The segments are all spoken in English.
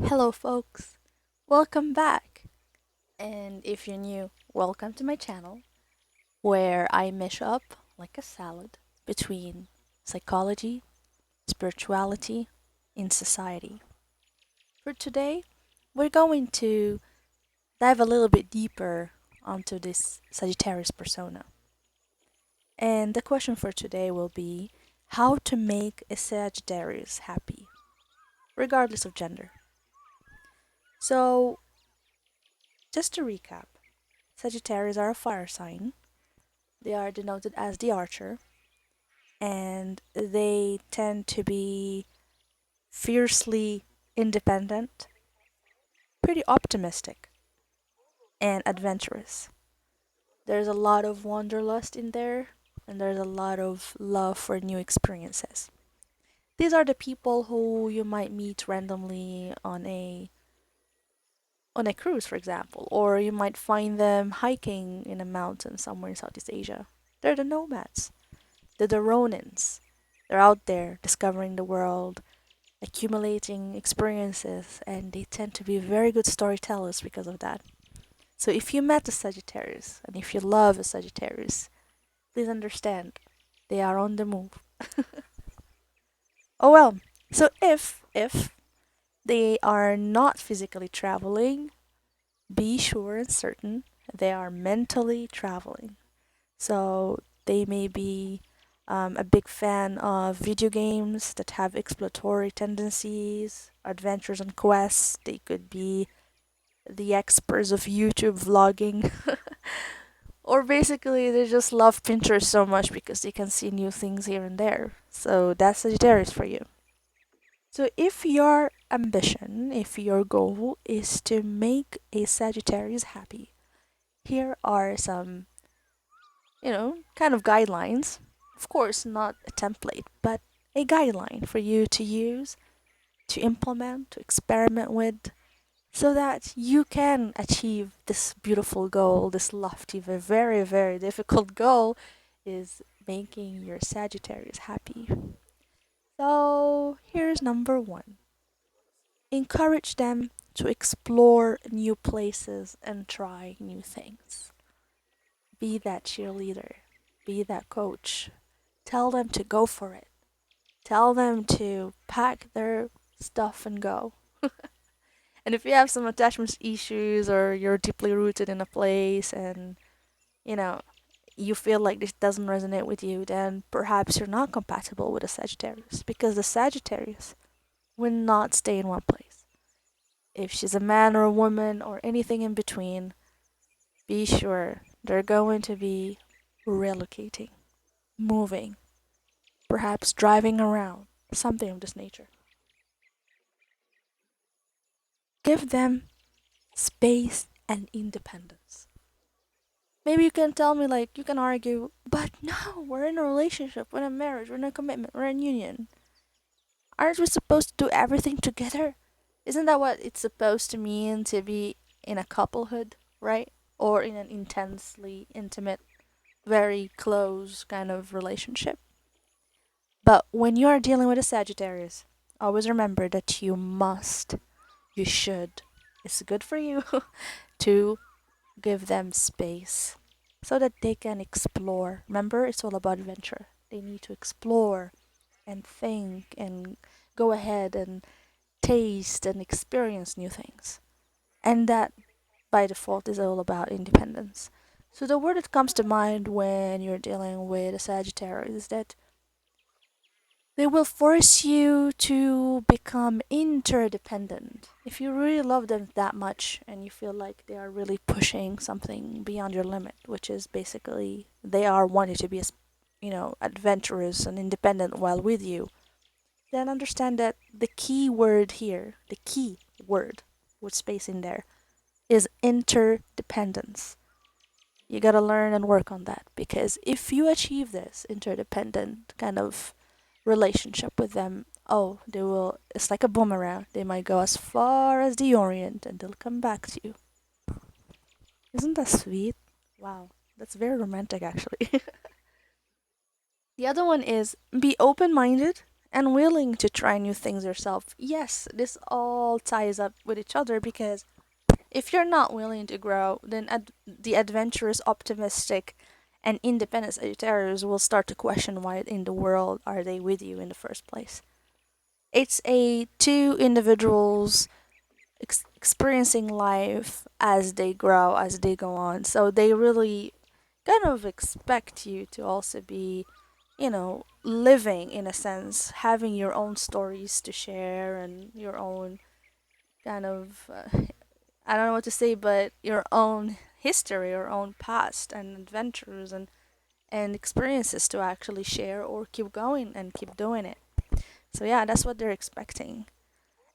Hello, folks. Welcome back. And if you're new, welcome to my channel where I mesh up like a salad between psychology, spirituality, and society. For today, we're going to dive a little bit deeper onto this Sagittarius persona. And the question for today will be how to make a Sagittarius happy, regardless of gender. So, just to recap, Sagittarius are a fire sign. They are denoted as the archer, and they tend to be fiercely independent, pretty optimistic, and adventurous. There's a lot of wanderlust in there, and there's a lot of love for new experiences. These are the people who you might meet randomly on a cruise, for example, or you might find them hiking in a mountain somewhere in Southeast Asia. They're the nomads. They're the Ronins. They're out there discovering the world, accumulating experiences, and they tend to be very good storytellers because of that. So if you met a Sagittarius and if you love a Sagittarius, please understand they are on the move. Oh well. So if they are not physically traveling, be sure and certain they are mentally traveling. So they may be a big fan of video games that have exploratory tendencies, adventures and quests. They could be the experts of YouTube vlogging. Or basically, they just love Pinterest so much because they can see new things here and there. So that's Sagittarius for you. So if your ambition, if your goal is to make a Sagittarius happy, here are some kind of guidelines. Of course, not a template, but a guideline for you to use, to implement, to experiment with, so that you can achieve this beautiful goal, this lofty, very, very difficult goal is making your Sagittarius happy. So here's number one, encourage them to explore new places and try new things. Be that cheerleader, be that coach. Tell them to go for it. Tell them to pack their stuff and go. And if you have some attachment issues or you're deeply rooted in a place and, you know, you feel like this doesn't resonate with you, then perhaps you're not compatible with a Sagittarius because the Sagittarius will not stay in one place. If she's a man or a woman or anything in between, be sure they're going to be relocating, moving, perhaps driving around, something of this nature. Give them space and independence. Maybe you can tell me, like, you can argue, but no, we're in a relationship, we're in a marriage, we're in a commitment, we're in union. Aren't we supposed to do everything together? Isn't that what it's supposed to mean to be in a couplehood, right? Or in an intensely intimate, very close kind of relationship? But when you are dealing with a Sagittarius, always remember that you should, it's good for you to give them space so that they can explore. Remember, it's all about adventure. They need to explore and think and go ahead and taste and experience new things. And that, by default, is all about independence. So, the word that comes to mind when you're dealing with a Sagittarius is that they will force you to become interdependent. If you really love them that much and you feel like they are really pushing something beyond your limit, which is basically they are wanting to be, adventurous and independent while with you, then understand that the key word here, the key word with space in there, is interdependence. You gotta learn and work on that because if you achieve this interdependent kind of relationship with them, oh, they will, it's like a boomerang. They might go as far as the Orient and they'll come back to you. Isn't that sweet? Wow, that's very romantic actually. The other one is be open minded and willing to try new things yourself. Yes, this all ties up with each other because if you're not willing to grow, then the adventurous, optimistic, and independent Sagittarius will start to question why in the world are they with you in the first place. It's a two individuals experiencing life as they grow, as they go on. So they really kind of expect you to also be, living in a sense, having your own stories to share and your own kind of, I don't know what to say, but your own history, your own past and adventures and experiences to actually share or keep going and keep doing it. So yeah, that's what they're expecting.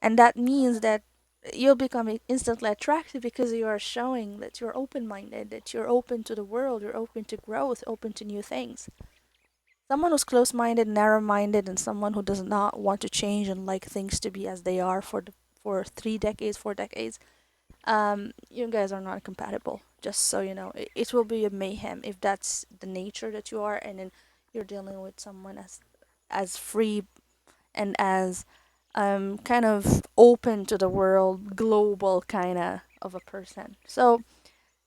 And that means that you'll become instantly attractive because you are showing that you're open minded, that you're open to the world, you're open to growth, open to new things. Someone who's close minded, narrow minded, and someone who does not want to change and like things to be as they are for 3 decades, 4 decades, you guys are not compatible. Just so you know, it will be a mayhem if that's the nature that you are, and then you're dealing with someone as free and as kind of open to the world, global kind of a person. So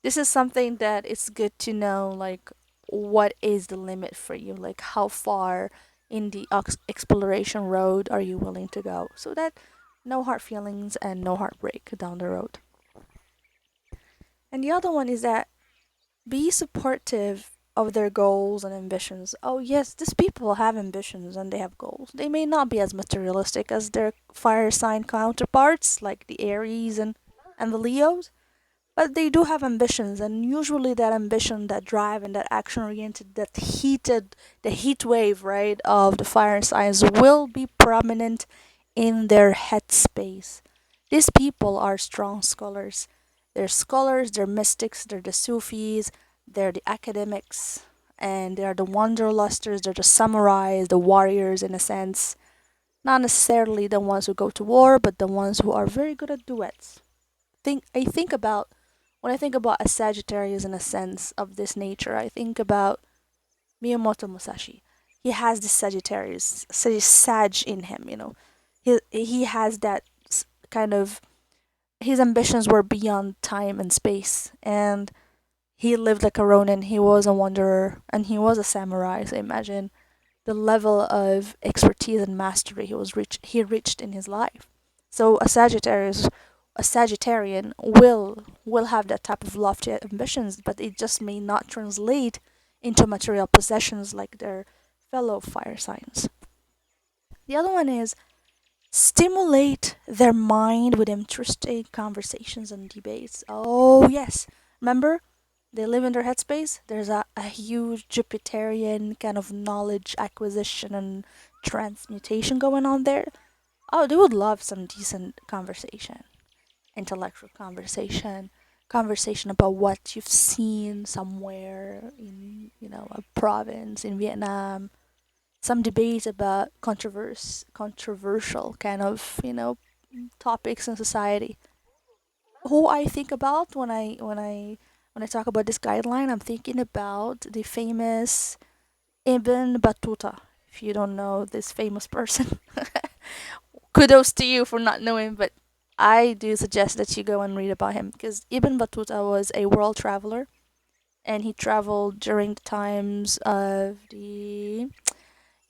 this is something that it's good to know, like what is the limit for you, like how far in the exploration road are you willing to go, so that no hard feelings and no heartbreak down the road. And the other one is that be supportive of their goals and ambitions. Oh, yes, these people have ambitions and they have goals. They may not be as materialistic as their fire sign counterparts, like the Aries and the Leos, but they do have ambitions, and usually that ambition, that drive, and that action oriented, the heat wave, right, of the fire signs will be prominent in their headspace. These people are strong scholars. They're scholars, they're mystics, they're the Sufis, they're the academics, and they're the wanderlusters, they're the samurais, the warriors in a sense. Not necessarily the ones who go to war, but the ones who are very good at duets. I think about when I think about a Sagittarius in a sense of this nature, I think about Miyamoto Musashi. He has this Sagittarius, Sag in him. He has that kind of, his ambitions were beyond time and space, and he lived like a Ronin. He was a wanderer, and he was a samurai. So imagine the level of expertise and mastery he reached in his life. So a Sagittarian will have that type of lofty ambitions, but it just may not translate into material possessions like their fellow fire signs. The other one is stimulate their mind with interesting conversations and debates. Oh yes, remember, they live in their headspace. There's a huge Jupiterian kind of knowledge acquisition and transmutation going on there. Oh, they would love some decent conversation, intellectual conversation, conversation about what you've seen somewhere in, a province in Vietnam. Some debate about controversial kind of, topics in society. Who I think about when I talk about this guideline, I'm thinking about the famous Ibn Battuta. If you don't know this famous person, kudos to you for not knowing, but I do suggest that you go and read about him because Ibn Battuta was a world traveler, and he traveled during the times of the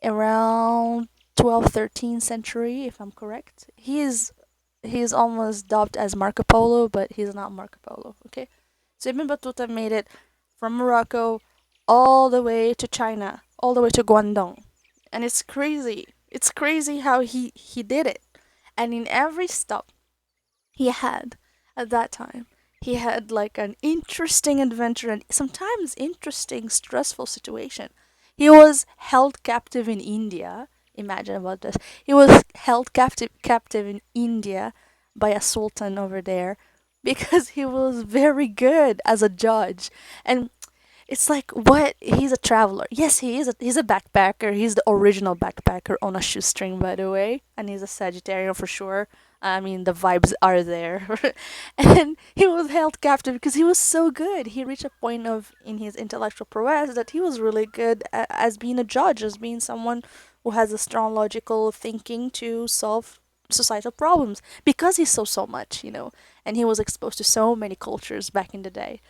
around 12th 13th century, if I'm correct. He's almost dubbed as Marco Polo, but he's not Marco Polo, okay? So Ibn Battuta made it from Morocco all the way to China, all the way to Guangdong. And it's crazy. It's crazy how he did it. And in every stop he had at that time, he had like an interesting adventure and sometimes interesting, stressful situation. He was held captive in India. Imagine about this. He was held captive in India by a sultan over there because he was very good as a judge. And it's like, what? He's a traveler. Yes, he's a backpacker. He's the original backpacker on a shoestring, by the way, and he's a Sagittarian for sure. I mean, the vibes are there. And he was held captive because he was so good. He reached a point of in his intellectual prowess that he was really good as being a judge, as being someone who has a strong logical thinking to solve societal problems because he saw so much, and he was exposed to so many cultures back in the day.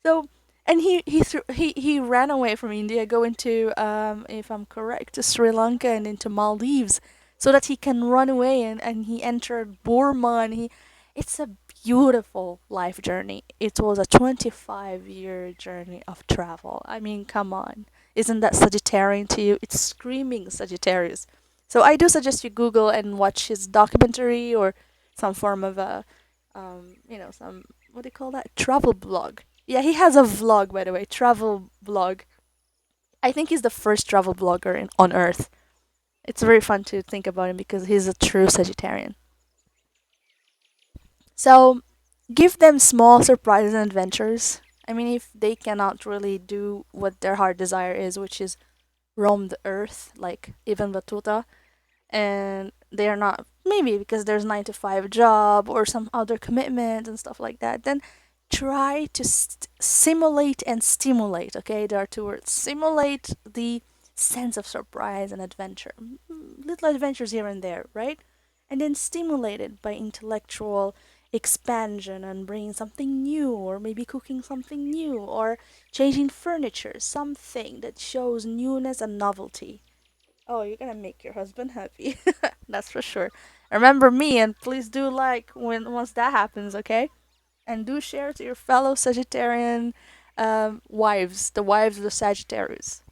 So, and he ran away from India, going to, if I'm correct, to Sri Lanka and into Maldives, so that he can run away, and he entered Burma, and it's a beautiful life journey. It was a 25-year journey of travel. I mean, come on. Isn't that Sagittarian to you? It's screaming Sagittarius. So I do suggest you Google and watch his documentary or some form of a, some, what do you call that? Travel blog. Yeah, he has a vlog, by the way, travel blog. I think he's the first travel blogger on Earth. It's very fun to think about him because he's a true Sagittarian. So, give them small surprises and adventures. I mean, if they cannot really do what their heart desire is, which is roam the earth, like even Batuta, and they are not, maybe because there's 9 to 5 job or some other commitment and stuff like that, then try to simulate and stimulate. Okay, there are two words: simulate the sense of surprise and adventure, little adventures here and there, right? And then stimulate it by intellectual expansion and bringing something new, or maybe cooking something new, or changing furniture, something that shows newness and novelty. Oh, you're gonna make your husband happy. That's for sure. Remember me, and please do like when once that happens, okay? And do share to your fellow Sagittarian wives, the wives of the Sagittarius.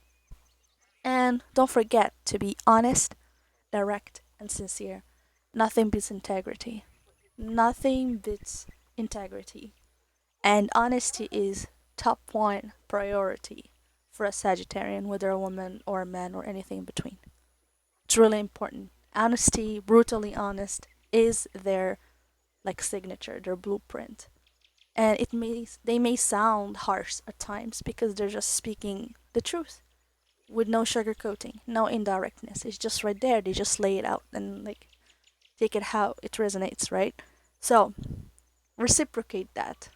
And don't forget to be honest, direct, and sincere. Nothing beats integrity. Nothing beats integrity. And honesty is top one priority for a Sagittarian, whether a woman or a man or anything in between. It's really important. Honesty, brutally honest, is their like signature, their blueprint. And they may sound harsh at times because they're just speaking the truth with no sugarcoating, no indirectness. It's just right there. They just lay it out and like take it how it resonates, right? So reciprocate that,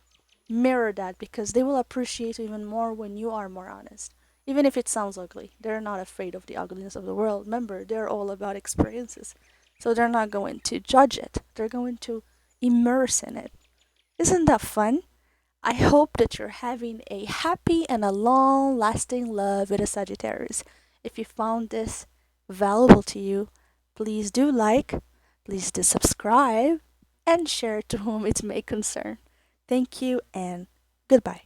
mirror that, because they will appreciate you even more when you are more honest. Even if it sounds ugly, they're not afraid of the ugliness of the world. Remember, they're all about experiences. So they're not going to judge it, they're going to immerse in it. Isn't that fun? I hope that you're having a happy and a long lasting love with a Sagittarius. If you found this valuable to you, please do like, please do subscribe, and share to whom it may concern. Thank you and goodbye.